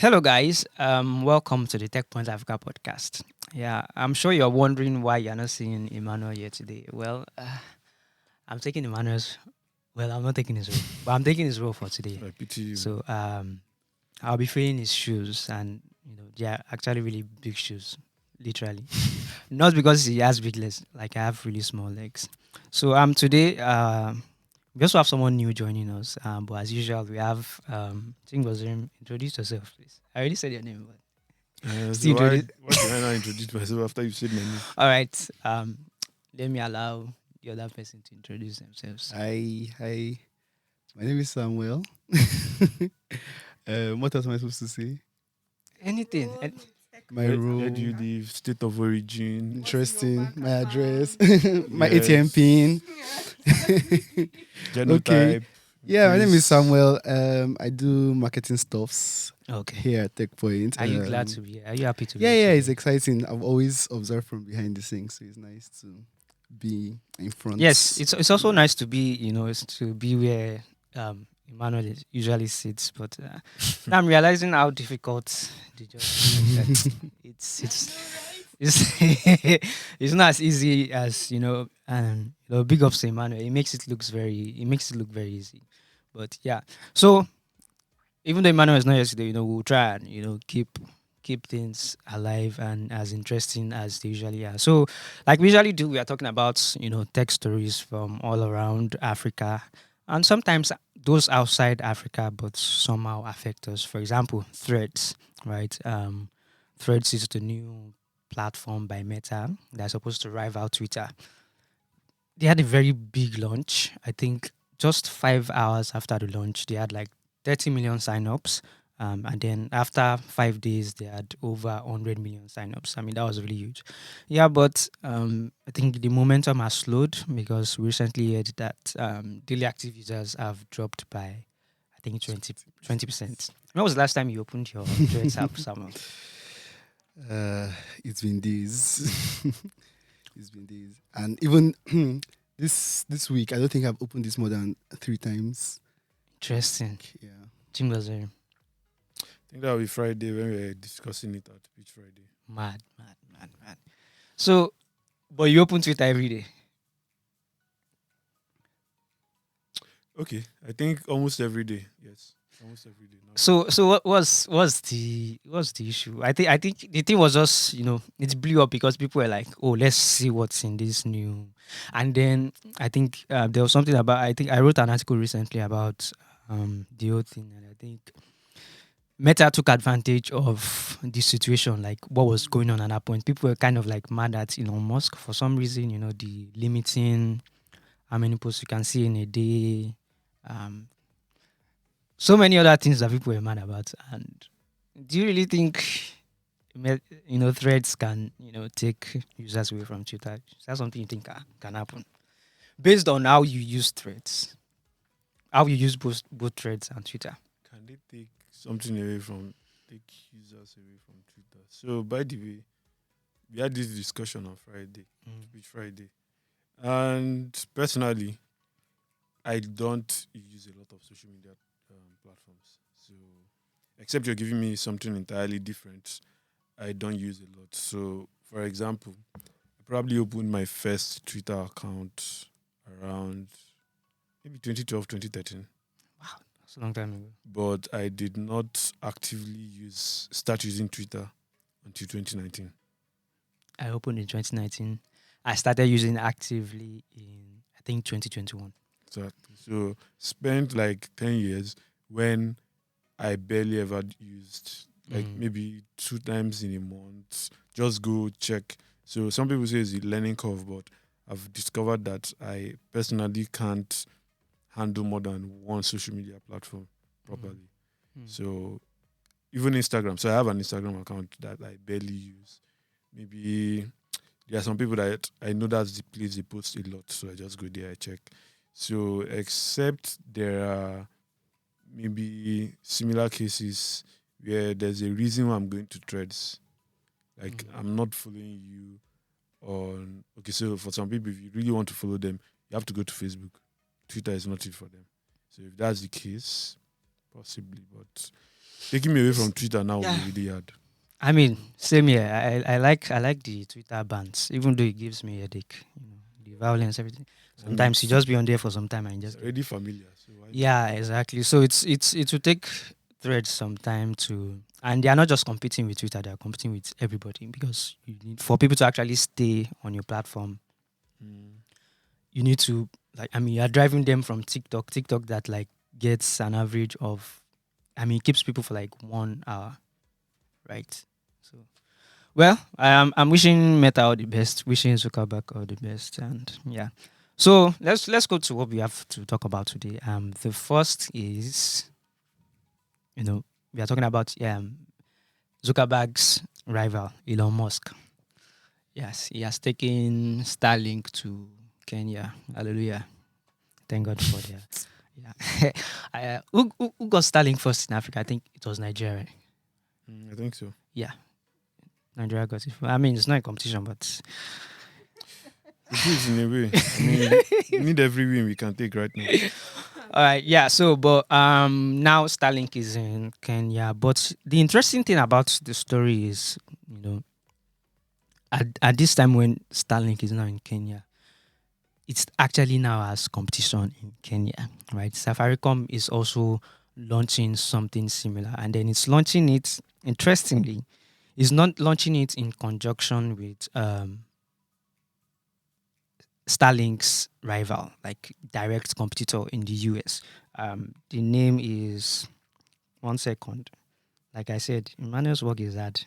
Hello, guys. Welcome to the Techpoint Africa Podcast. Yeah, I'm sure you're wondering why you're not seeing Emmanuel here today. Well, I'm taking Emmanuel's. Well, I'm not taking his role, but I'm taking his role for today. I pity you. So, I'll be filling his shoes, and they're actually really big shoes, literally. Not because he has big legs, like I have really small legs. So, today, we also have someone new joining us. But as usual, we have Tingwazim. Introduce yourself, please. I already said your name, but still So why introduce. why should I not introduce myself after you said my name? All right. Let me allow the other person to introduce themselves. Hi. My name is Samuel. What else am I supposed to say? Anything. My Where role, do you live? State of origin. interesting. My address, my Yes. ATM pin. Genotype. Yeah, my name is Please. Samuel. I do marketing stuffs Okay. here at Techpoint. Are you glad to be here? Are you happy to be Yeah, here? it's exciting. I've always observed from behind the scenes, so it's nice to be in front. Yes, it's also nice to be, to be where Emmanuel usually sits, but now I'm realizing how difficult the job is. It's it's not as easy as big ups to Emmanuel. It makes it look very easy. But yeah. So even though Emmanuel is not here today, we'll try and keep things alive and as interesting as they usually are. So, like we usually do, we are talking about tech stories from all around Africa, and sometimes those outside Africa, but somehow affect us. For example, Threads, right? Threads is the new platform by Meta that's supposed to rival Twitter. They had a very big launch. I think just 5 hours after the launch, they had like 30 million signups. And then after 5 days, they had over 100 million signups. I mean, that was really huge. Yeah, but I think the momentum has slowed because we recently heard that daily active users have dropped by, I think, 20%. When was the last time you opened your Threads app, Samuel? It's been days. It's been days, and even this week, I don't think I've opened this more than 3 times. Interesting. Yeah. Chingazere. I think that will be Friday when we were discussing it at Beach Friday. Mad. So, but you open Twitter every day. Okay. I think almost every day. Yes. Almost every day. No. So what what's the issue? I think the thing was just it blew up because people were like, oh, let's see what's in this new, and then I think there was something about, I think I wrote an article recently about the whole thing, and I think Meta took advantage of this situation, like what was going on at that point. People were kind of like mad at Elon Musk for some reason, the limiting how many posts you can see in a day. Um, so many other things that people were mad about. And do you really think, threads can, take users away from Twitter? Is that something you think can happen? Based on how you use threads, how you use both threads and Twitter. Can they take something take users away from Twitter? So by the way, we had this discussion on Friday, Beach Friday. And personally, I don't use a lot of social media platforms. So, except you're giving me something entirely different, I don't use a lot. So, for example, I probably opened my first Twitter account around maybe 2012, 2013. Wow, that's a long time ago. But I did not actively start using Twitter until 2019. I opened in 2019. I started using actively in, I think, 2021. Exactly. So spent like 10 years when I barely ever used, like maybe 2 times in a month, just go check. So some people say it's a learning curve, but I've discovered that I personally can't handle more than one social media platform properly. So even Instagram. So I have an Instagram account that I barely use. Maybe there are some people that I know that's the place they post a lot, so I just go there, I check. So except there are maybe similar cases where there's a reason why I'm going to Threads. Like I'm not following you on. Okay, so for some people, if you really want to follow them, you have to go to Facebook. Twitter is not it for them. So if that's the case, possibly. But Taking me away from Twitter now Yeah. will be really hard. I mean, same here. I like the Twitter bans, even though it gives me a headache. The violence, everything. Sometimes you just be on there for some time and It's just already familiar. So why yeah, exactly. So it will take threads some time to, and they are not just competing with Twitter; they are competing with everybody because you need for people to actually stay on your platform. You need to you are driving them from TikTok that like gets an average of, it keeps people for like 1 hour, right? So well, I'm wishing Meta all the best, wishing Zuckerberg all the best, and yeah. So let's go to what we have to talk about today. The first is we are talking about Zuckerberg's rival Elon Musk. Yes, he has taken Starlink to Kenya. Hallelujah! Thank God for that. Yeah. Who got Starlink first in Africa? I think it was Nigeria. I think so. Yeah, Nigeria got it. I mean, it's not a competition, but It is in a way. We need every win we can take right now. all right, yeah. So, but now Starlink is in Kenya. But the interesting thing about the story is, at this time when Starlink is now in Kenya, it's actually now as competition in Kenya, right? Safaricom is also launching something similar, and then it's launching it. Interestingly, it's not launching it in conjunction with Starlink's rival, like direct competitor in the US. The name is 1 second. Like I said, Emmanuel's work is hard.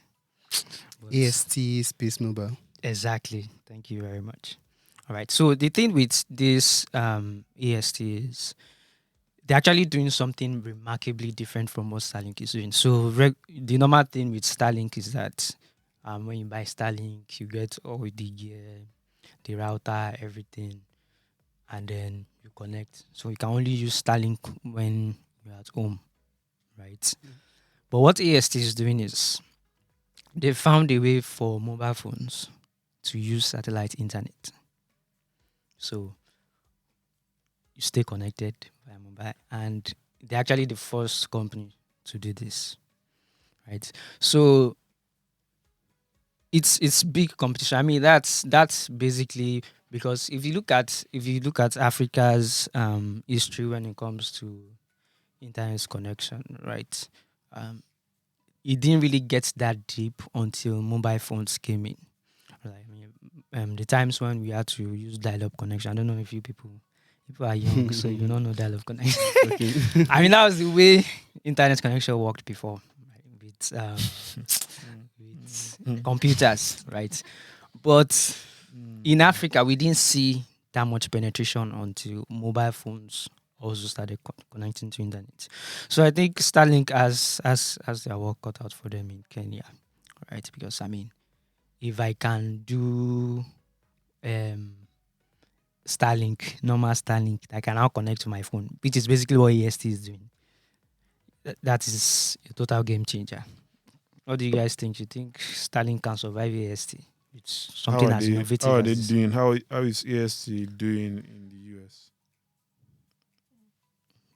But AST Space Mobile. exactly. Thank you very much. All right. So the thing with this AST is they're actually doing something remarkably different from what Starlink is doing. So the normal thing with Starlink is that when you buy Starlink, you get all the gear, the router, everything, and then you connect. So you can only use Starlink when you're at home, right? But what AST is doing is they found a way for mobile phones to use satellite internet. So you stay connected via mobile, and they're actually the first company to do this, right? So it's big competition. I mean, that's basically because if you look at Africa's history when it comes to internet connection, right? Um, it didn't really get that deep until mobile phones came in. Like, the times when we had to use dial-up connection. I don't know if people are young, so you don't know dial-up connection. Okay. I mean, that was the way internet connection worked before, right? With computers, right? But in Africa, we didn't see that much penetration until mobile phones also started connecting to internet. So I think Starlink has their work cut out for them in Kenya, right? Because I mean, if I can do normal Starlink, I can now connect to my phone, which is basically what EST is doing. That is a total game changer. What do you guys think? You think Starlink can survive AST? It's something as innovative How are as they this. doing? How is AST doing in the US?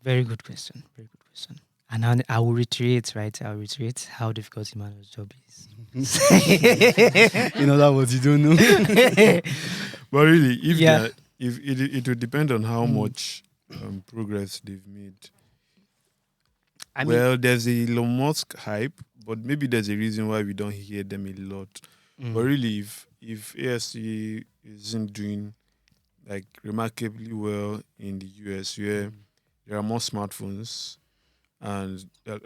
Very good question. Very good question. And I will reiterate, right? I will reiterate how difficult Emmanuel's job is. In other words, you don't know. But really, Yeah. if it would depend on how much progress they've made. I mean, There's a Elon Musk hype, but maybe there's a reason why we don't hear them a lot. But really, if ASC isn't doing like remarkably well in the US, where there are more smartphones, and there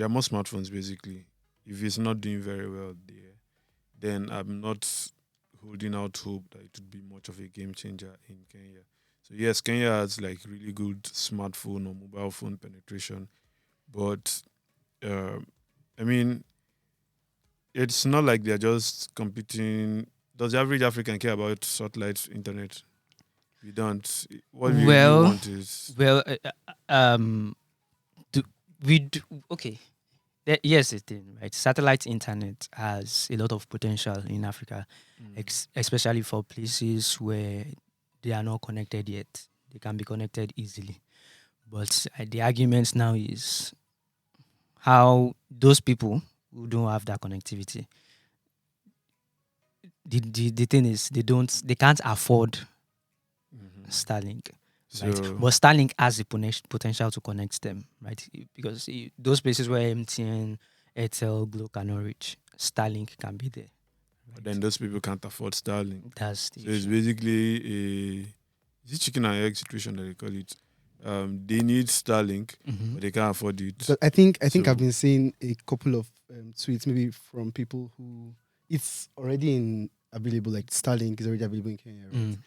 are more smartphones basically. If it's not doing very well there, then I'm not holding out hope that it would be much of a game changer in Kenya. So yes, Kenya has like really good smartphone or mobile phone penetration, but I mean, it's not like they're just competing. Does the average African care about satellite internet? We don't. What we really well, want is well, do we do okay? Here's the thing, right? Satellite internet has a lot of potential in Africa, especially for places where they are not connected yet. They can be connected easily. But the argument now is how those people who don't have that connectivity, the thing is they can't afford Starlink, right? So But Starlink has the potential to connect them, right? Because those places where MTN, Airtel, Glo cannot reach, Starlink can be there. but Right? then those people can't afford Starlink. That's the So it's issue. basically a is it chicken and egg situation that they call it. They need Starlink, Mhm. but they can't afford it. Because I think I've So been seeing a couple of tweets, maybe from people who it's already in available, like Starlink is already available in Kenya, right?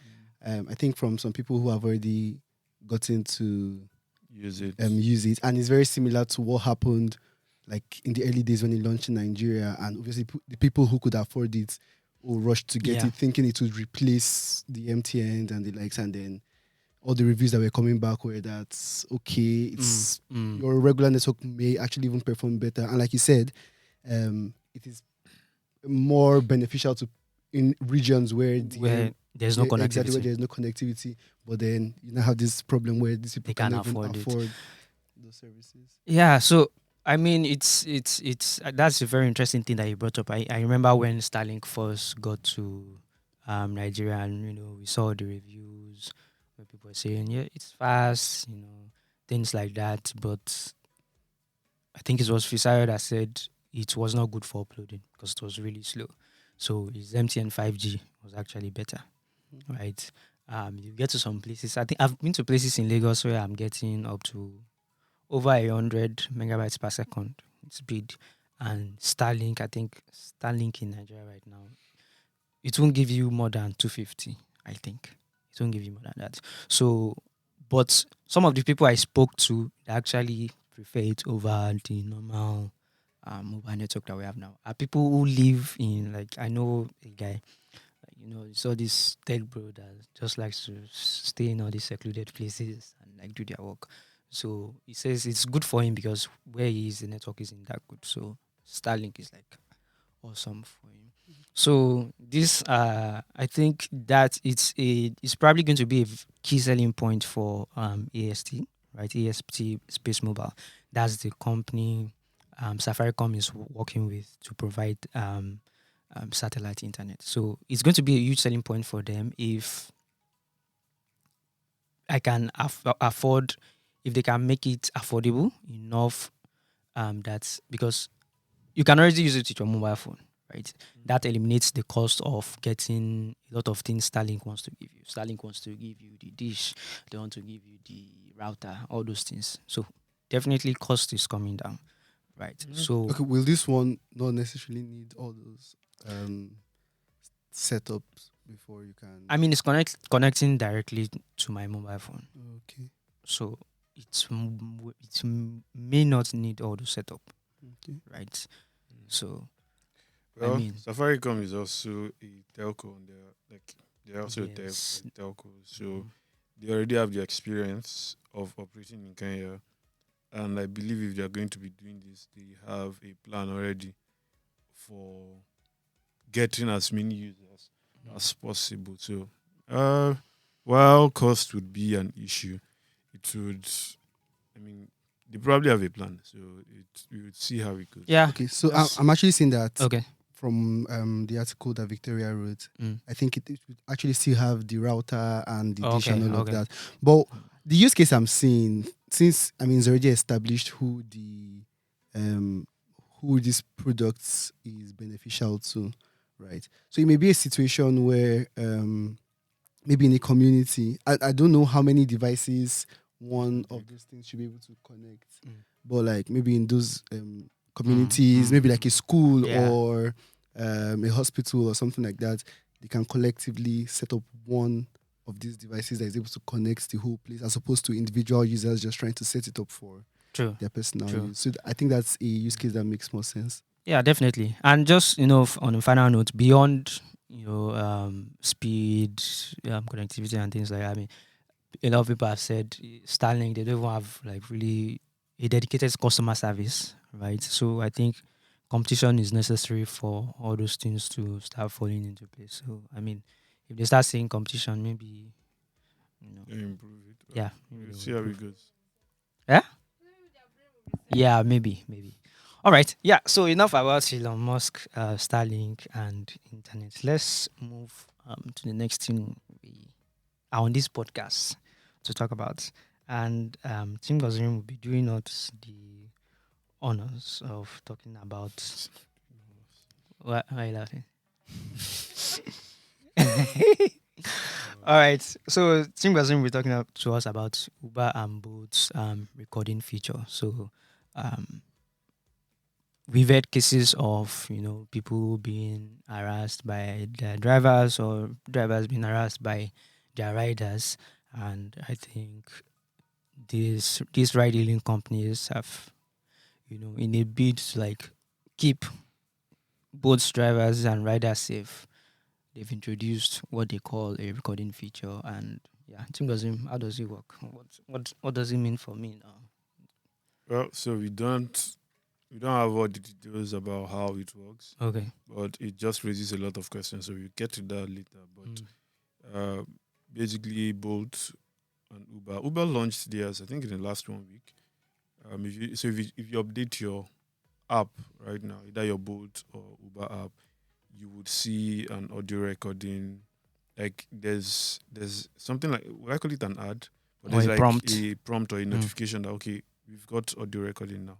Mm. I think from some people who have already gotten to use it. use it, and it's very similar to what happened like in the early days when it launched in Nigeria, and obviously the people who could afford it will rush to get Yeah. it, thinking it would replace the MTN and the likes, and then all the reviews that were coming back were that okay, it's your regular network may actually even perform better, and like you said, it is more beneficial to in regions where Where there's no exactly where connectivity, there's no connectivity, but then you now have this problem where these people they can't cannot even afford it. afford those services. Yeah, so I mean, it's that's a very interesting thing that you brought up. I remember when Starlink first got to Nigeria, and we saw the reviews where people were saying, yeah, it's fast, things like that. But I think it was Fisayo that said it was not good for uploading because it was really slow. So his MTN 5G was actually better, right? You get to some places. I think I've been to places in Lagos where I'm getting up to over 100 megabytes per second speed. And Starlink, I think Starlink in Nigeria right now, it won't give you more than 250, I think. It won't give you more than that. So, but some of the people I spoke to, they actually prefer it over the normal mobile network that we have now. Are people who live in, like, I know a guy, you saw this tech bro that just likes to stay in all these secluded places and like do their work. So he says it's good for him because where he is, the network isn't that good. So Starlink is like awesome for him. So this, I think that it's probably going to be a key selling point for AST, right? AST Space Mobile. That's the company Safaricom is working with to provide satellite internet. So it's going to be a huge selling point for them if I can afford, if they can make it affordable enough. That's because you can already use it with your mobile phone, right? That eliminates the cost of getting a lot of things Starlink wants to give you. Starlink wants to give you the dish, they want to give you the router, all those things. So definitely cost is coming down, right? So Okay, will this one not necessarily need all those setups before you can? I mean, it's connecting directly to my mobile phone, Okay. so may not need all the setup, Okay. right? So I Well, mean, Safaricom is also a telco, and they're also yes. a telco. So they already have the experience of operating in Kenya, and I believe if they're going to be doing this, they have a plan already for getting as many users as possible. So, while cost would be an issue, it would. I mean, they probably have a plan, so we would see how it goes. Yeah. Okay. So Yes. I'm actually seeing that Okay. from the article that Victoria wrote. Mm. I think it would actually still have the router and the dish Okay, and all of okay. that. But the use case I'm seeing, since I mean it's already established who this product is beneficial to, right? So it may be a situation where maybe in a community, I don't know how many devices one of those things should be able to connect, but like maybe in those communities, maybe like a school Yeah. or a hospital or something like that, they can collectively set up one of these devices that is able to connect the whole place, as opposed to individual users just trying to set it up for True. their personal True. use. So I think that's a use case that makes more sense. Yeah, definitely. And just on a final note, beyond speed, connectivity, and things like that, I mean, a lot of people have said Starlink, they don't even have like really a dedicated customer service, right? So I think competition is necessary for all those things to start falling into place. So I mean, if they start seeing competition, maybe They improve it. yeah, We'll maybe they will see how it improve. goes. Yeah, yeah, maybe. All right. Yeah. So enough about Elon Musk, Starlink, and internet. Let's move to the next thing we are on this podcast to talk about. And Tim Gazrim will be doing us the honors of talking about. Why are you laughing? All right. So Tim Gazrim will be talking to us about Uber and Bolt's recording feature. So um, we've had cases of people being harassed by their drivers or drivers being harassed by their riders, and I think these ride hailing companies have in a bid to like keep both drivers and riders safe, they've introduced what they call a recording feature. And yeah, Tim Gazim, how does it work? What does it mean for me now? Well, so we don't have all the details about how it works, Okay. but it just raises a lot of questions. So we'll get to that later. But Mm. uh, basically, Bolt and Uber launched theirs, I think, in the last 1 week. If you update your app right now, either your Bolt or Uber app, you would see an audio recording. Like there's something like, would I call it an ad? But Or there's a like prompt. a prompt or a notification that okay, we've got audio recording now.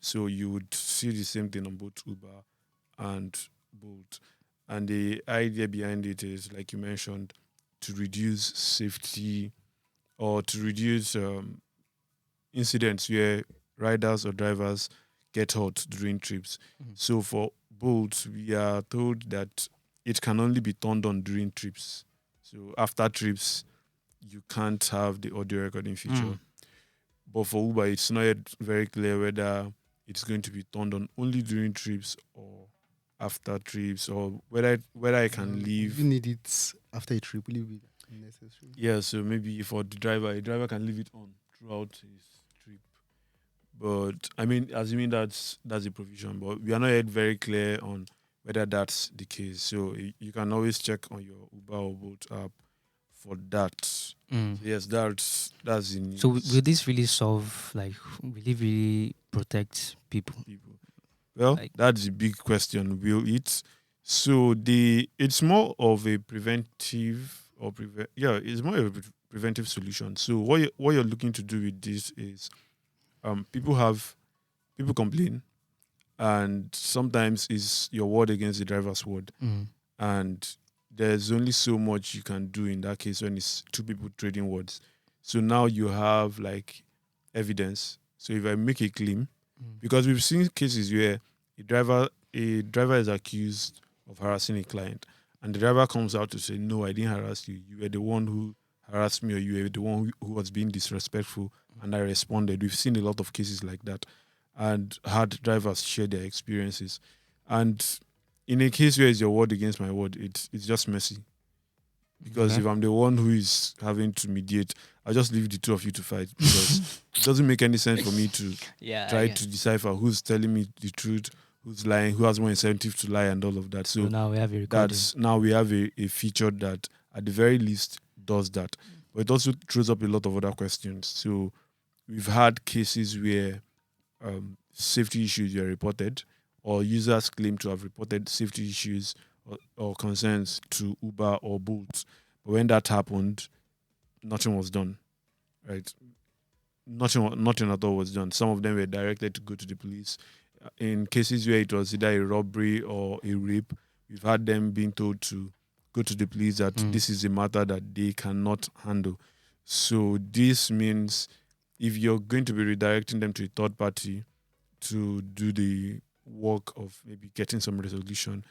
So you would see the same thing on both Uber and Bolt. And the idea behind it is, like you mentioned, to reduce safety or to reduce incidents where riders or drivers get hurt during trips. Mhm. So for Bolt, we are told that it can only be turned on during trips. So after trips, you can't have the audio recording feature. Mm. But for Uber, it's not yet very clear whether it's going to be turned on only during trips or after trips, or whether I can leave. You need it after a trip. Will it be necessary? Yeah, so maybe for the driver, a driver can leave it on throughout his trip. But I mean, assuming that's a provision, but we are not yet very clear on whether that's the case. So you can always check on your Uber or Bolt app for that. Mm. Yes, that's in So will this really solve, like, will it really protect people? people. Well, Like, that's a big question. Will it? So it's more of a preventive or it's more of a preventive solution. So what you're looking to do with this is people complain, and sometimes it's your word against the driver's word, mm. and there's only so much you can do in that case when it's two people trading words. So now you have like evidence. So if I make a claim, Mm. because we've seen cases where a driver is accused of harassing a client, and the driver comes out to say, "No, I didn't harass you. You were the one who harassed me, or you were the one who was being disrespectful, and I responded." We've seen a lot of cases like that, and had drivers share their experiences. And in a case where it's your word against my word, it's just messy. Because Okay. if I'm the one who is having to mediate, I'll just leave the two of you to fight, because it doesn't make any sense for me to Yeah. try to decipher who's telling me the truth, who's lying, who has more incentive to lie, and all of that. So So now we have a recording. now we have a feature that at the very least does that. But it also throws up a lot of other questions. So we've had cases where safety issues were reported, or users claim to have reported safety issues or concerns to Uber or Bolt. But when that happened, nothing was done. Right? Nothing at all was done. Some of them were directed to go to the police. In cases where it was either a robbery or a rape, we've had them being told to go to the police that this is a matter that they cannot handle. So this means if you're going to be redirecting them to a third party to do the work of maybe getting some resolution,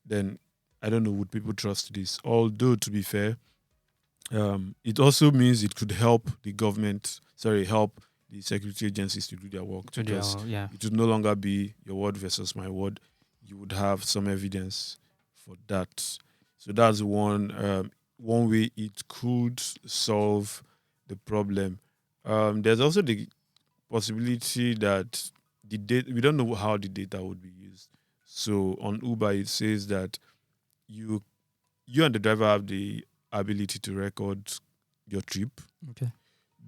then I don't know, would people trust this? Although, to be fair, it also means it could help help the security agencies to do their work, So they because are, yeah. it would no longer be your word versus my word. You would have some evidence for that. So that's one way it could solve the problem. There's also the possibility that the data, we don't know how the data would be used. So on Uber, it says that you and the driver have the ability to record your trip, Okay.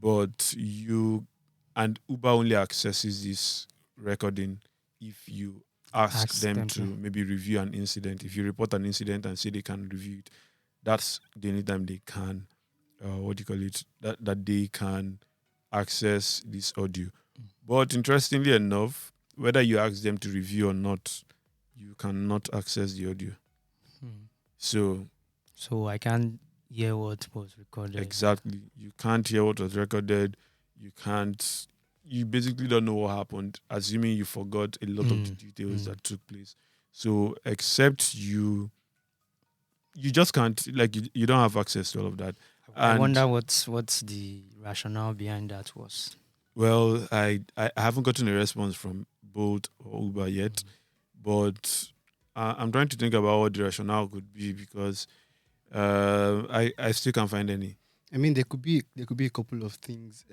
but Uber only accesses this recording if you ask them them to to. maybe review an incident. If you report an incident and say they can review it, that's the only time they can, what do you call it, that they can access this audio. But interestingly enough, whether you ask them to review or not, you cannot access the audio. So I can't hear what was recorded. exactly, you can't hear what was recorded. You basically don't know what happened, assuming you forgot a lot of the details that took place. So except you just can't, like, you don't have access to all of that. I And wonder what's the rationale behind that was. well, I haven't gotten a response from Bolt or Uber yet, but I'm trying to think about what the rationale could be, because I still can't find any. I mean, there could be a couple of things.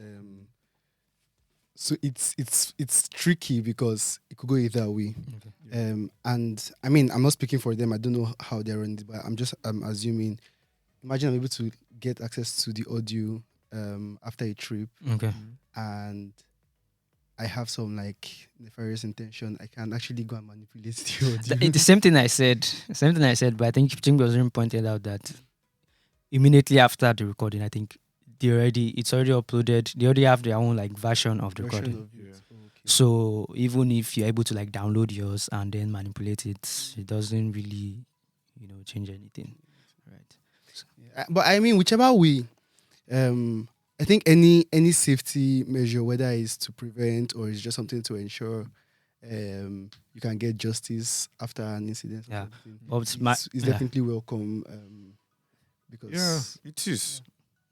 So it's tricky because it could go either way. Okay. And I mean, I'm not speaking for them. I don't know how they're running it, but I'm assuming. Imagine I'm able to get access to the audio after a trip, Okay. and I have some like nefarious intention. I can actually go and manipulate the audio. The same thing I said. But I think Chingbozorin pointed out that immediately after the recording, I think it's already uploaded. They already have their own like version of the Version recording. of it. Yeah. Oh, okay. So even if you're able to like download yours and then manipulate it, it doesn't really, change anything. Right. Yeah, but I mean, whichever way, I think any safety measure, whether it's to prevent or it's just something to ensure you can get justice after an incident, or Yeah. something, But it's definitely welcome. Because Yeah, it is.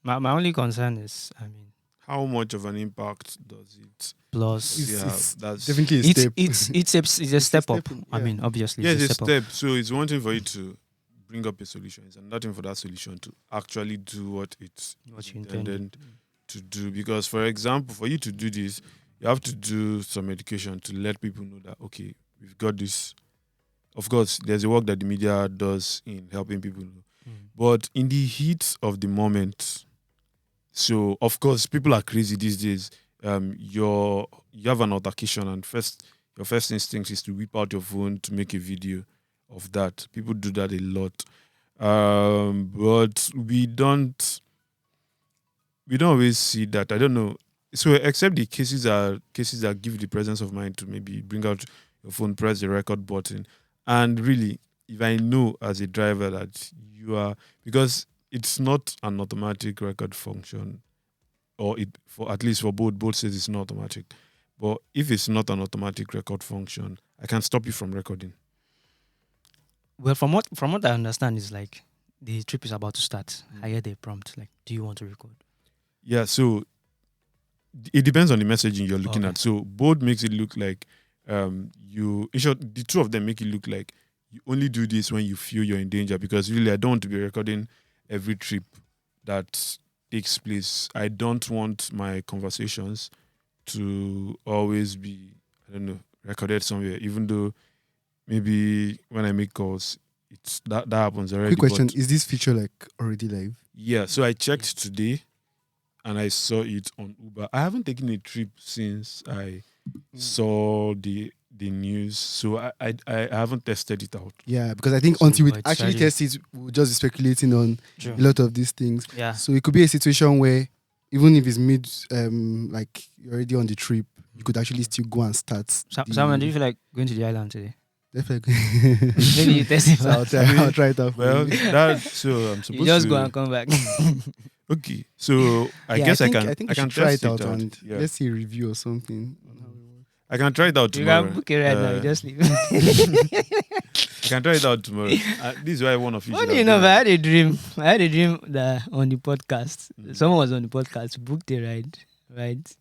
my only concern is, I mean, How much of an impact does it? plus it's That's definitely a it's step. it's a step up. step, I yeah. mean, obviously, yeah, it's it's a a step up. step. So it's one thing for you to bring up a solution. It's another thing for that solution to actually do what it's What you intended intended. to do. Because, for example, for you to do this, you have to do some education to let people know that, okay, we've got this. Of course, there's a work that the media does in helping people know. But in the heat of the moment, so of course people are crazy these days. You have an altercation, and your first instinct is to whip out your phone to make a video of that. People do that a lot, but we don't always see that. I don't know. So except the cases that give you the presence of mind to maybe bring out your phone, press the record button, and really, if I know as a driver that you are, because it's not an automatic record function, or for at least for both says it's not automatic. But if it's not an automatic record function, I can stop you from recording. Well, from what I understand is like the trip is about to start. I hear the prompt like, "Do you want to record?" Yeah, so it depends on the messaging you're looking Okay. at. So both makes it look like in short, the two of them make it look like you only do this when you feel you're in danger, because really I don't want to be recording every trip that takes place. I don't want my conversations to always be, I don't know, recorded somewhere, even though maybe when I make calls, it's that happens already. Quick question: but- is this feature like already live? Yeah, so I checked today and I saw it on Uber. I haven't taken a trip since I saw the news, so I haven't tested it out. Yeah, because I think So, until we but it's actually already- test it, we'll just be speculating on True. a lot of these things. Yeah. So it could be a situation where even if it's mid, like you're already on the trip, you could actually still go and start. Simon, do you feel like going to the island today? Definitely. Maybe you test it So I'll first. I'll try it out. Well, For you. I'm supposed You just to go and come back. Okay, so I Yeah, guess I think, can. I think I you can should try test it out and Yeah. let's see a review or something. On how it works. I can try it out You tomorrow. can book it right now. You just leave. I can try it out tomorrow. This is why one of you. should Funny have enough, done I it. had a dream. that on the podcast, someone was on the podcast, booked a ride, right?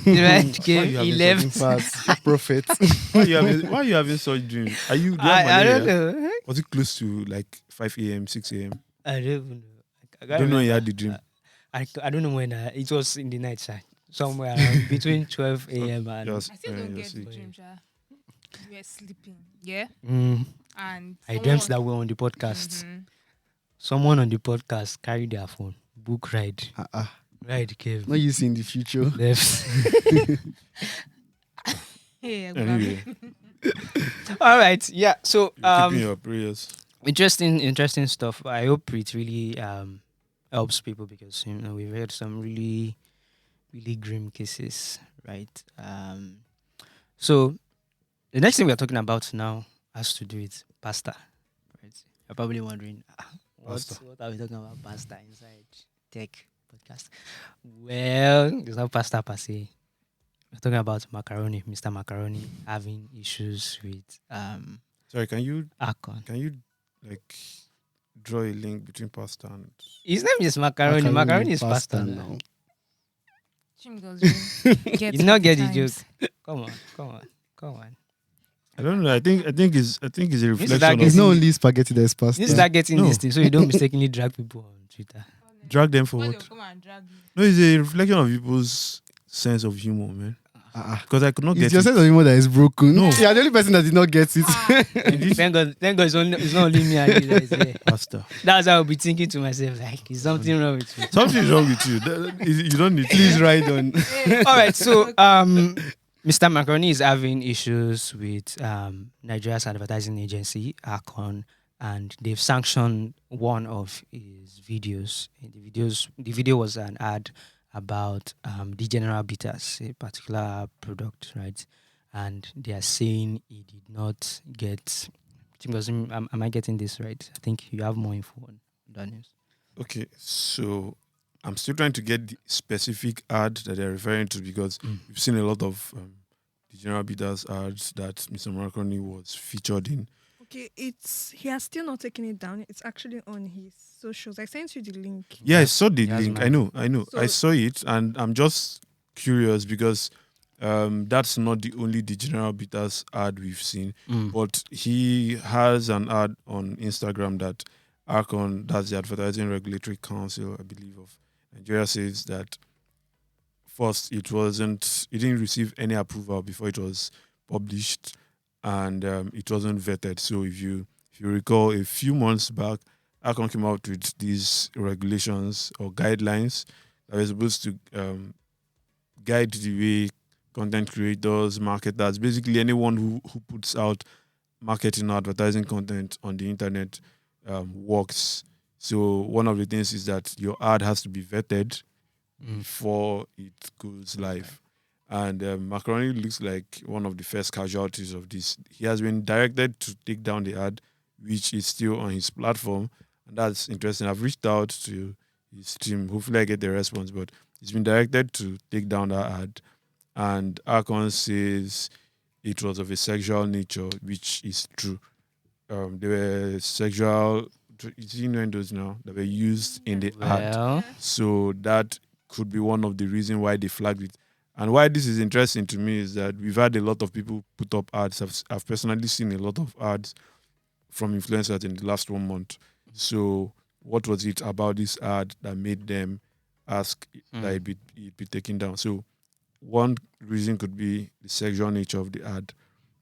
The ride came, you he having left. Fast prophet. Why are you having such dreams? Are you? Do you have I don't malaria? know. Was it close to like 5 a.m., 6 a.m.? I don't even know. I I can't don't know. You remember. had the dream. I don't know when. It was in the night side, somewhere around between 12 a.m. and. Yes, I still don't you're get the sick. dream, ja. You were sleeping, yeah? Mm, And I dreamt that we were on the podcast. Mhm. Someone on the podcast carried their phone, book ride, ride came, Not you see in the future. left. Hey, Anyway, All right. Yeah. So You're keeping your prayers. interesting stuff. I hope it really helps people because we've heard some really grim cases, right? So the next thing we're talking about now has to do with pasta, right? You're probably wondering, Pasta. what are we talking about pasta inside tech podcast? Well, it's not pasta per se. We're talking about Macaroni, Mr. Macaroni having issues with Sorry, can you ARCON. like draw a link between pasta and His name is Macaroni. Macaroni is pasta now. now. Chim goes, get You did not with get the times. joke. Come on. I don't know. I think it's a that reflection gets of It's in- not only spaghetti that's You pasta. need to start getting No. this thing so you don't mistakenly drag people on Twitter. drag them for Why what? they'll come and drag you? No, it's a reflection of people's sense of humor, man. Because I could not It's get your it. sense of humor that is broken. No. You are the only person that did not get it. Ah, Thank God it's not only me and you that is here. Pasta. That's how I'll be thinking to myself, like, is something wrong with me? Something is wrong with you. You don't need. Please ride on. All right, so Mr. Macaroni is having issues with Nigeria's advertising agency, ARCON, and they've sanctioned one of his videos. The video was an ad about the General Bitters, a particular product, right? And they are saying he did not get. Am I getting this right? I think you have more info on that news. Okay, so I'm still trying to get the specific ad that they're referring to because we've seen a lot of the General Bitters ads that Mr. Macaroni was featured in. Okay, he has still not taken it down. It's actually on his socials. I sent you the link. Yeah, I saw the He has link. mine. I know. So- I saw it, and I'm just curious because that's not the only the General Bitters ad we've seen. But he has an ad on Instagram that ARCON, that's the Advertising Regulatory Council, I believe, of Nigeria, says that first it didn't receive any approval before it was published, and it wasn't vetted. So if you recall, a few months back, ARCON came out with these regulations or guidelines that were supposed to guide the way content creators, marketers, basically anyone who puts out marketing or advertising content on the internet works. So one of the things is that your ad has to be vetted before it goes live. And Macaroni looks like one of the first casualties of this. He has been directed to take down the ad, which is still on his platform. And that's interesting. I've reached out to his team. Hopefully I get a response, but he's been directed to take down that ad. And ARCON says it was of a sexual nature, which is true. There were sexual innuendos now that were used in the ad. Well, So that could be one of the reasons why they flagged it. And why this is interesting to me is that we've had a lot of people put up ads. I've personally seen a lot of ads from influencers in the last 1 month. So what was it about this ad that made them ask that it be taken down? So one reason could be the sexual nature of the ad,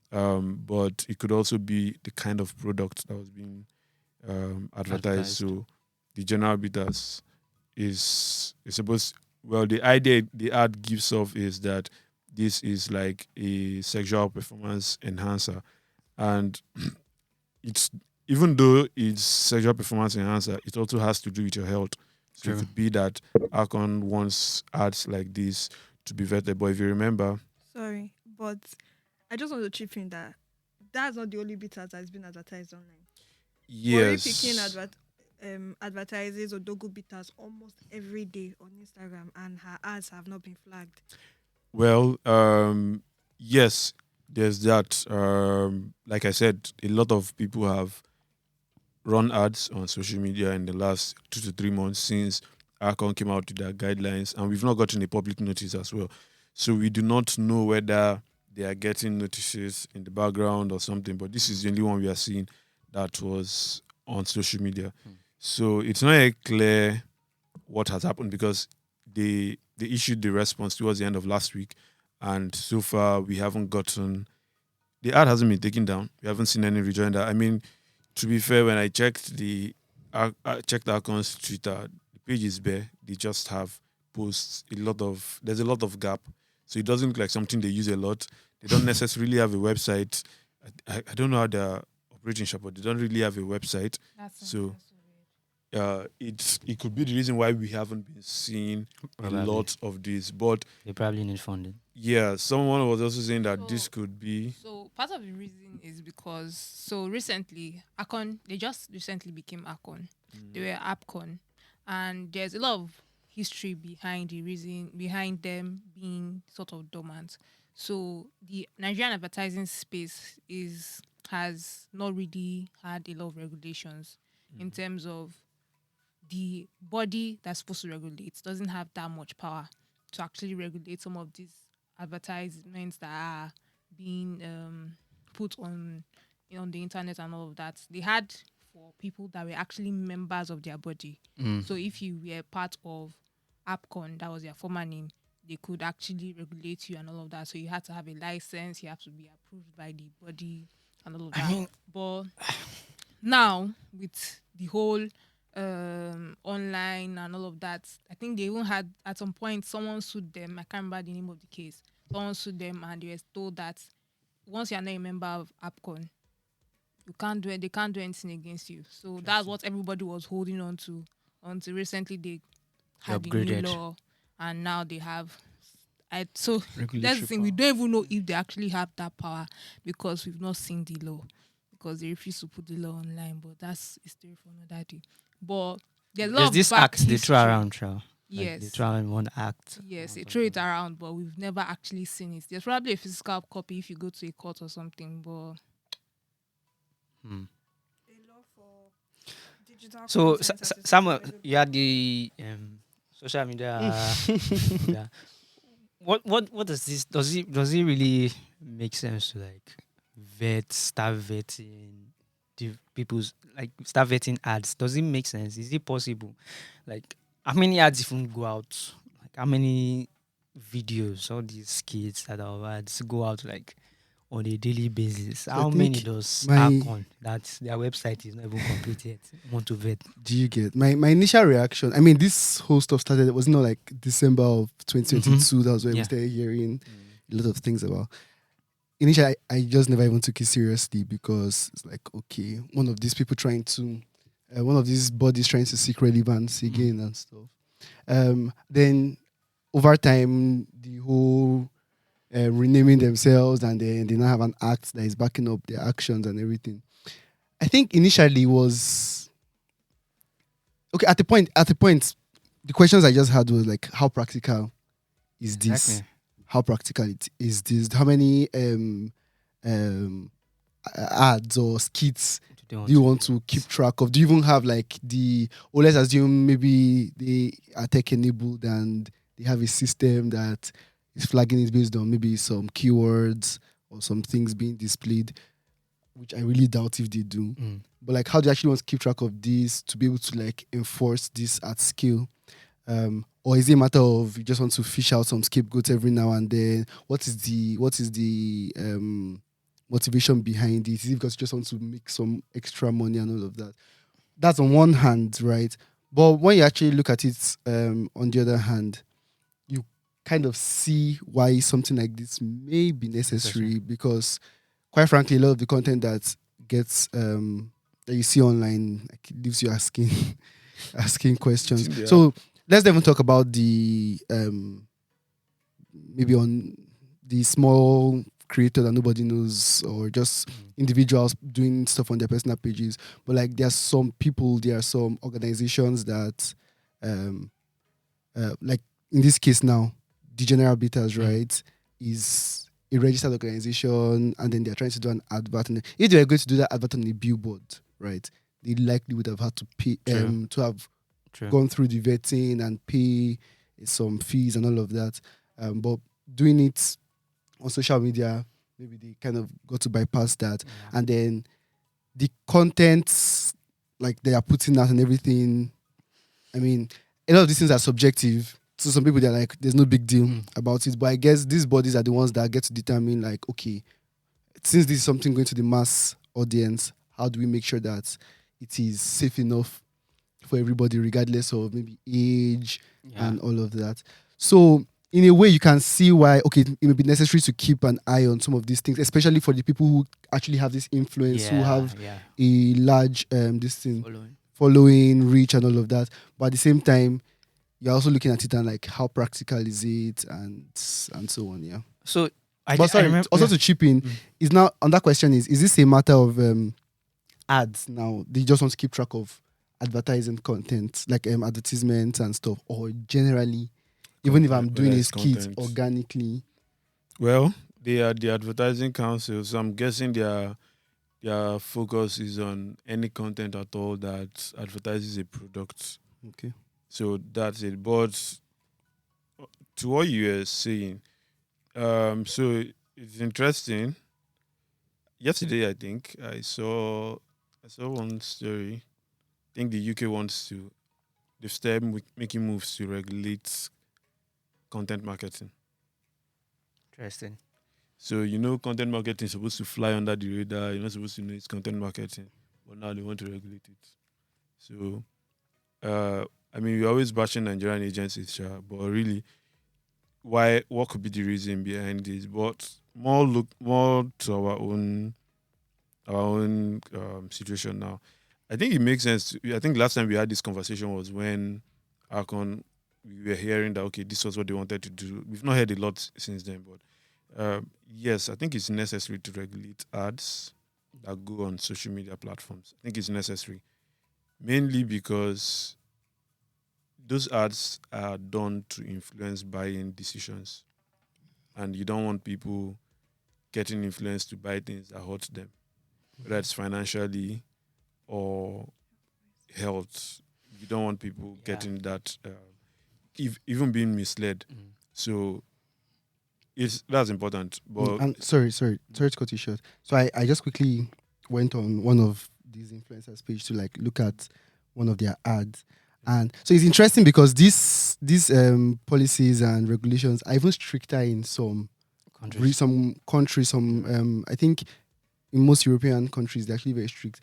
but it could also be the kind of product that was being advertised. So the General Bitters is supposed. Well, the idea the ad gives off is that this is like a sexual performance enhancer, and it's even though it's sexual performance enhancer, it also has to do with your health. So True. it could be that ARCON wants ads like this to be vetted. But if you remember, Sorry, but I just want to chip in that that's not the only bitters that's been advertised online. yes, Picking advertises Odogo bitters almost every day on Instagram, and her ads have not been flagged. well, yes, there's that. Like I said, a lot of people have run ads on social media in the last 2 to 3 months since ARCON came out with their guidelines, and we've not gotten a public notice as well. So we do not know whether they are getting notices in the background or something, but this is the only one we are seeing that was on social media. So it's not yet clear what has happened because they issued the response towards the end of last week, and so far we haven't gotten. The ad hasn't been taken down. We haven't seen any rejoinder. I mean, to be fair, when I checked I checked ARCON's Twitter, the page is bare. They just have posts there's a lot of gap. So it doesn't look like something they use a lot. They don't necessarily have a website. I don't know how they're operating shop, but they don't really have a website. So it could be the reason why we haven't been seeing a Probably. lot of this. But They probably need funding. yeah, someone was also saying that this So- could be So part of the reason is because recently ARCON, they just recently became ARCON. They were APCON, and there's a lot of history behind the reason behind them being sort of dormant. So the Nigerian advertising space has not really had a lot of regulations in terms of the body that's supposed to regulate doesn't have that much power to actually regulate some of these advertisements that are being put on the internet and all of that. They had for people that were actually members of their body. So if you were part of APCON, that was their former name, they could actually regulate you and all of that. So you had to have a license, you have to be approved by the body and all of that. I mean, But now with the whole online and all of that, I think they even had at some point someone sued them. I can't remember the name of the case. Someone sued them and they were told that once you're not a member of APCON, they can't do anything against you. So that's what everybody was holding on to until recently they had the new upgraded. law, and now they have. So that's the Regulatory thing. We power. don't even know if they actually have that power because we've not seen the law, because they refuse to put the law online. But that's a story for another day. But there's a lot There's of this back act they throw history. around, Chow. Like, Yes. they throw around one act. Yes, they throw it around, but we've never actually seen it. There's probably a physical copy if you go to a court or something, but Hmm. A law for digital So, content that is Samuel, available. you had the social media. Yeah. What does this does it really make sense to like start vetting the people's start vetting ads? Does it make sense? Is it possible? Like, how many ads even go out? Like, how many videos, all these skits that are ads go out like on a daily basis? I How many think does my- ARCON, that their website is not even complete yet, want to vet? Do you get my initial reaction? I mean, this whole stuff started. It was not like December of 2022. That was when we Yeah. started hearing a lot of things about. Initially, I just never even took it seriously because it's like, okay, one of these people trying to, one of these bodies trying to seek relevance again and stuff. Then over time, the whole renaming themselves, and then they now have an act that is backing up their actions and everything. I think initially was okay. At the point, the questions I just had was like, how practical is this? Exactly. How practical it is this? How many ads or skits do you want to keep track of? Do you even have like let's assume maybe they are tech enabled and they have a system that is flagging it based on maybe some keywords or some things being displayed, which I really doubt if they do. But like, how do you actually want to keep track of this to be able to like enforce this at scale? Or is it a matter of you just want to fish out some scapegoats every now and then? What is the motivation behind it? Is it because you just want to make some extra money and all of that? That's on one hand, right? But when you actually look at it on the other hand, you kind of see why something like this may be necessary, because quite frankly, a lot of the content that gets that you see online like leaves you asking asking questions. Yeah. So let's even talk about the maybe on the small creator that nobody knows, or just individuals doing stuff on their personal pages. But like, there are some organizations that like in this case now, the General Beaters, right, is a registered organization, and then they're trying to do an advert. And if they were going to do that advert on a billboard, right, they likely would have had to pay True. to have True. gone through the vetting and pay some fees and all of that. But doing it on social media, maybe they kind of got to bypass that. And then the content like they are putting out and everything, I mean, a lot of these things are subjective. So some people, they're like, there's no big deal about it. But I guess these bodies are the ones that get to determine like, okay, since this is something going to the mass audience, how do we make sure that it is safe enough for everybody, regardless of maybe age and all of that? So in a way, you can see why, okay, it may be necessary to keep an eye on some of these things, especially for the people who actually have this influence, who have a large this thing, following, reach, and all of that. But at the same time, you're also looking at it and like, how practical is it, and so on, yeah. So, to chip in, is now on that question is this a matter of ads now? They just want to keep track of advertising content, like advertisements and stuff, or generally, even if I'm doing a skit organically? Well, they are the advertising council, so I'm guessing their focus is on any content at all that advertises a product. Okay. So that's it. But to what you were saying, so it's interesting. Yesterday, I think I saw one story. I think the UK they've started making moves to regulate content marketing. Interesting. So content marketing is supposed to fly under the radar. You're not supposed to know it's content marketing, but now they want to regulate it. So, we're always bashing Nigerian agencies, but really, what could be the reason behind this? But more to our own situation now. I think it makes sense. I think last time we had this conversation was when ARCON, we were hearing that, okay, this was what they wanted to do. We've not heard a lot since then, but yes, I think it's necessary to regulate ads that go on social media platforms. I think it's necessary, mainly because those ads are done to influence buying decisions, and you don't want people getting influenced to buy things that hurt them, whether it's financially or health. You don't want people getting that, even being misled. So that's important. But sorry to cut you short. So I just quickly went on one of these influencers' page to like look at one of their ads. And so it's interesting because these policies and regulations are even stricter in some countries. I think in most European countries they're actually very strict.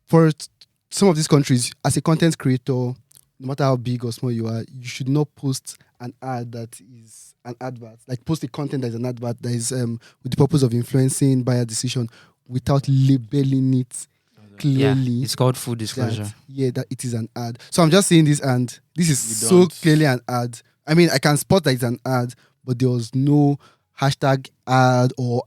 For some of these countries, as a content creator, no matter how big or small you are, you should not post an ad that is an advert. Like post a content that is an advert that is with the purpose of influencing buyer decision without labeling it clearly. Yeah, it's called full disclosure. That it is an ad. So I'm just saying this, and this is so clearly an ad. I mean, I can spot that it's an ad, but there was no hashtag ad, or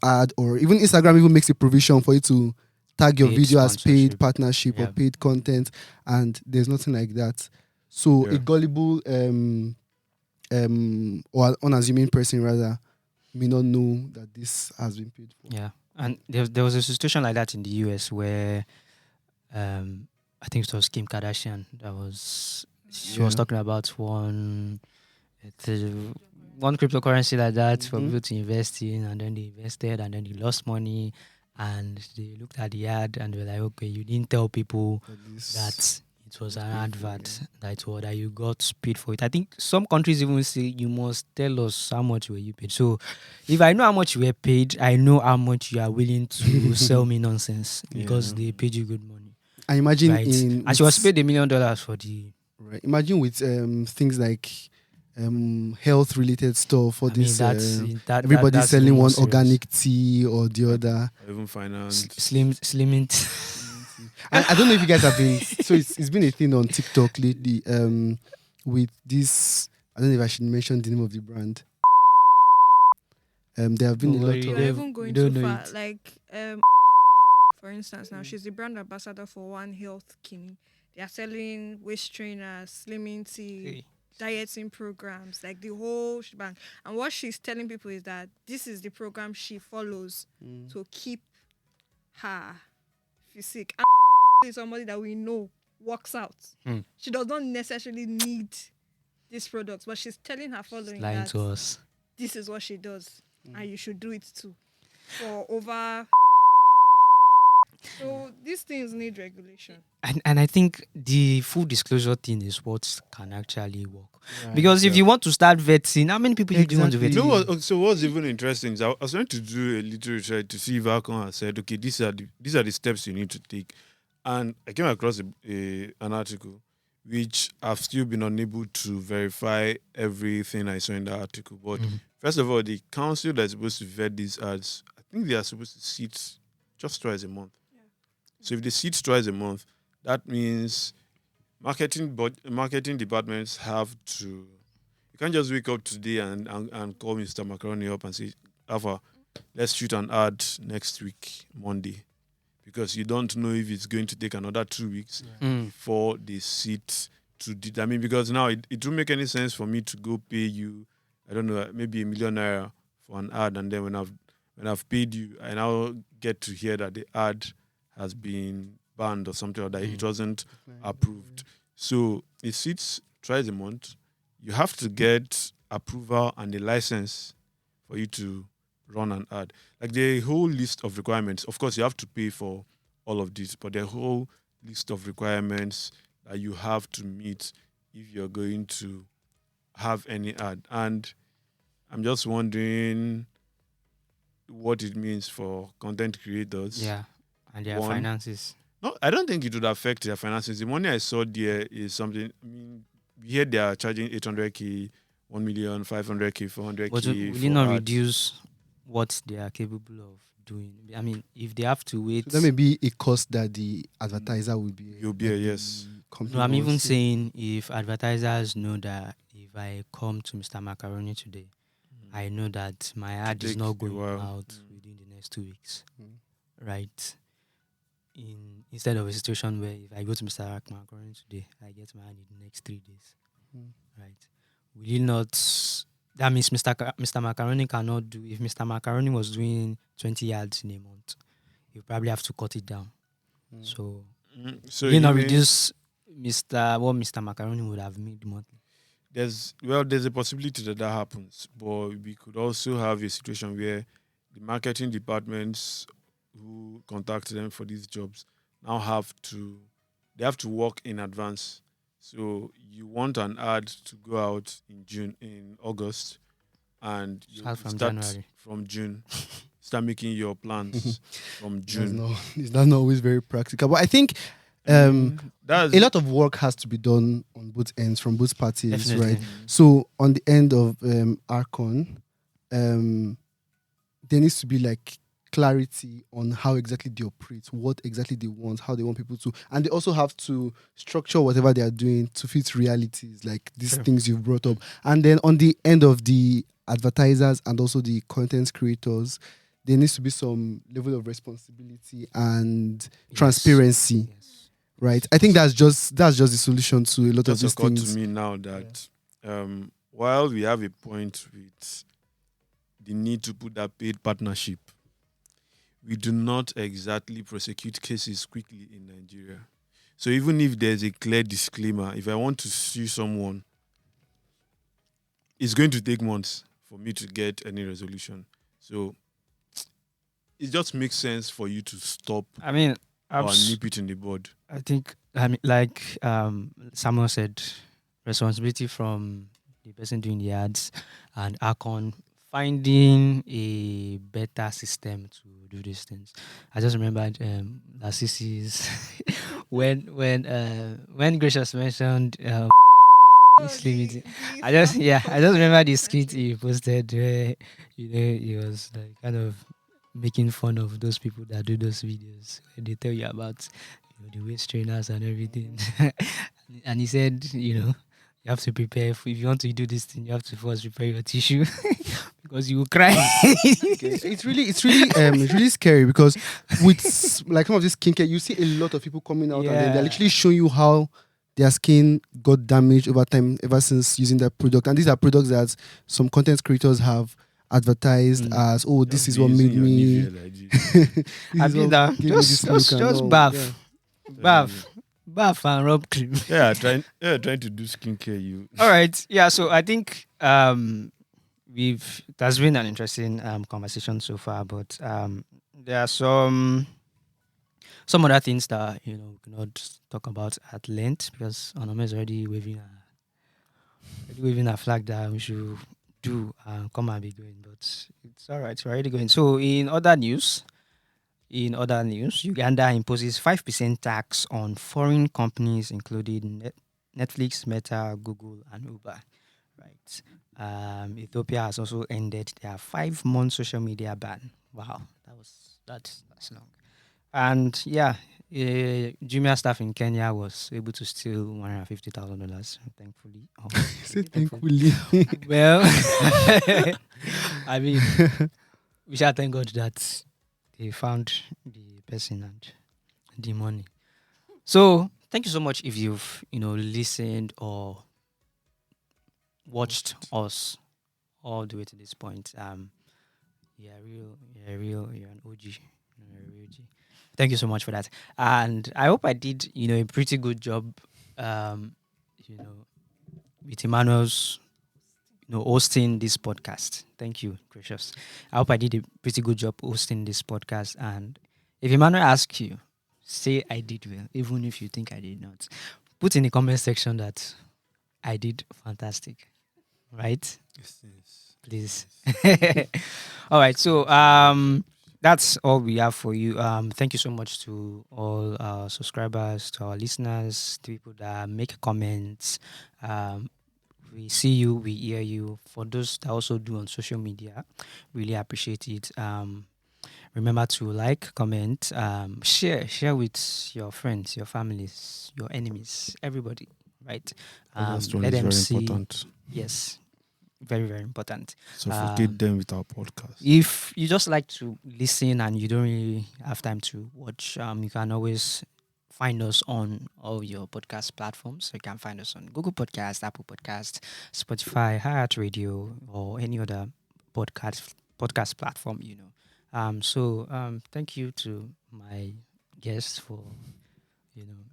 even Instagram even makes a provision for you to tag your video as paid partnership or paid content, and there's nothing like that. So a gullible or unassuming person rather may not know that this has been paid for. Yeah, and there was a situation like that in the US where I think it was Kim Kardashian she was talking about one cryptocurrency like that for people to invest in, and then they invested and then they lost money, and they looked at the ad and they were like, okay, you didn't tell people that it was an advert, that you got paid for it. I think some countries even say you must tell us how much were you paid. So if I know how much you were paid, I know how much you are willing to sell me nonsense because they paid you good money. I imagine and she was paid $1 million for the imagine with things like health related stuff for everybody's selling one organic tea or the other, even finance slimming. I don't know if you guys have been. So it's been a thing on TikTok lately. With this, I don't know if I should mention the name of the brand. There have been a lot of. You're even going too far. Like, for instance, now she's the brand ambassador for One Health Kidney. They are selling waist trainers, slimming tea, dieting programs, like the whole shebang. And what she's telling people is that this is the program she follows to keep her physique. And is somebody that we know works out. She does not necessarily need these products, but she's telling her following that to us. This is what she does, and you should do it too. For over. So these things need regulation. And I think the full disclosure thing is what can actually work. Right. Because if you want to start vetting, how many people do you want to vet? So what's even interesting is I was trying to do a little research to see if ARCON has said, okay, these are the steps you need to take. And I came across an article which I've still been unable to verify everything I saw in the article. But first of all, the council that's supposed to vet these ads, I think they are supposed to sit just twice a month. So if they sit twice a month, that means marketing departments have to. You can't just wake up today and call Mr. Macaroni up and say, Alpha, let's shoot an ad next week, Monday. Because you don't know if it's going to take another 2 weeks before they sit to determine. Because now it won't make any sense for me to go pay you, I don't know, maybe ₦1 million for an ad, and then when I've paid you, I now get to hear that the ad has been banned or something, or that it wasn't approved. So it sits twice a month. You have to get approval and a license for you to run an ad. Like the whole list of requirements. Of course, you have to pay for all of this, but the whole list of requirements that you have to meet if you're going to have any ad. And I'm just wondering what it means for content creators. Yeah, and their finances. No, I don't think it would affect their finances. The money I saw there is something. I mean, here they are charging 800K, 1 million, 500K, 400K. But will it not reduce what they are capable of doing? I mean, if they have to wait, so that may be a cost that the advertiser will be. You'll be yes. No, I'm even saying if advertisers know that if I come to Mr. Macaroni today, I know that my ad is not going out within the next 2 weeks, right? Instead of a situation where if I go to Mr. Macaroni today, I get my ad in the next 3 days, right? Will you not? That means Mr. Macaroni cannot do. If Mr. Macaroni was doing 20 yards in a month, you probably have to cut it down. So you not reduce what Mr. Macaroni would have made monthly. There's a possibility that happens, but we could also have a situation where the marketing departments who contact them for these jobs now have to work in advance. So you want an ad to go out in August, and you start from start January. From June. Start making your plans from June. It's not always very practical, but I think a lot of work has to be done on both ends from both parties, Definitely. right? So on the end of ARCON, there needs to be like clarity on how exactly they operate, what exactly they want, how they want people to, and they also have to structure whatever they are doing to fit realities, like these things you've brought up. And then on the end of the advertisers and also the content creators, there needs to be some level of responsibility and transparency. Yes. Right? I think that's just the solution to a lot of these occurred things. to me now that while we have a point with the need to put that paid partnership, we do not exactly prosecute cases quickly in Nigeria. So even if there's a clear disclaimer, if I want to sue someone, it's going to take months for me to get any resolution. So it just makes sense for you to stop or nip it in the bud. I think, like Samuel said, responsibility from the person doing the ads and ARCON finding a better system to do these things. I just remembered Narcissus when Gracious mentioned I just remember the skit he posted where he was like kind of making fun of those people that do those videos where they tell you about the waist trainers and everything. And he said, you have to prepare. If you want to do this thing, you have to first prepare your tissue because you will cry. It's really scary because with like some of this skincare, you see a lot of people coming out and then they're literally showing you how their skin got damaged over time ever since using that product. And these are products that some content creators have advertised as, this is what made me. I mean that. Just bath and rub cream. Trying to do skincare. All right. Yeah. So I think that's been an interesting conversation so far, but there are some other things that we cannot talk about at length because Onome is already waving a flag that we should do and come and be going. But it's all right. We're already going. So in other news, Uganda imposes 5% tax on foreign companies, including Netflix, Meta, Google, and Uber. Right. Ethiopia has also ended their 5-month social media ban. Wow, that's long. And yeah, Jumia staff in Kenya was able to steal $150,000, thankfully. Oh, Say thankfully. thankfully. Well, I mean, we shall thank God that they found the person and the money. So thank you so much if you've listened or watched us all the way to this point. You're an OG. You're a real G. Thank you so much for that. And I hope I did, a pretty good job, with Emmanuel's, hosting this podcast. Thank you, gracious. I hope I did a pretty good job hosting this podcast. And if Emmanuel asks you, say I did well, even if you think I did not. Put in the comment section that I did fantastic. Right? Yes. Please. All right. So that's all we have for you. Thank you so much to all our subscribers, to our listeners, to people that make comments. We see you, we hear you. For those that also do on social media, really appreciate it. Remember to like, comment, share with your friends, your families, your enemies, everybody. Right? That's one let is them very see. important. Yes, very, very important. Suffocate them with our podcast. If you just like to listen and you don't really have time to watch, you can always find us on all your podcast platforms. You can find us on Google Podcast, Apple Podcast, Spotify, Heart Radio, or any other podcast platform. So thank you to my guests for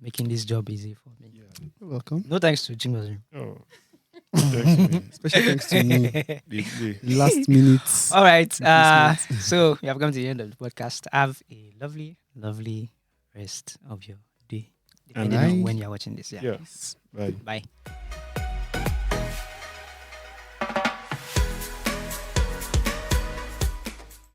making this job easy for me. Yeah. You're welcome. No thanks to Jim. Oh. Thanks, man. Special thanks to me. The Last minutes. All right. Replacement. So we have come to the end of the podcast. Have a lovely, lovely rest of your day. Depending on Bye. when you're watching this. Yeah. Yes. Bye. Bye.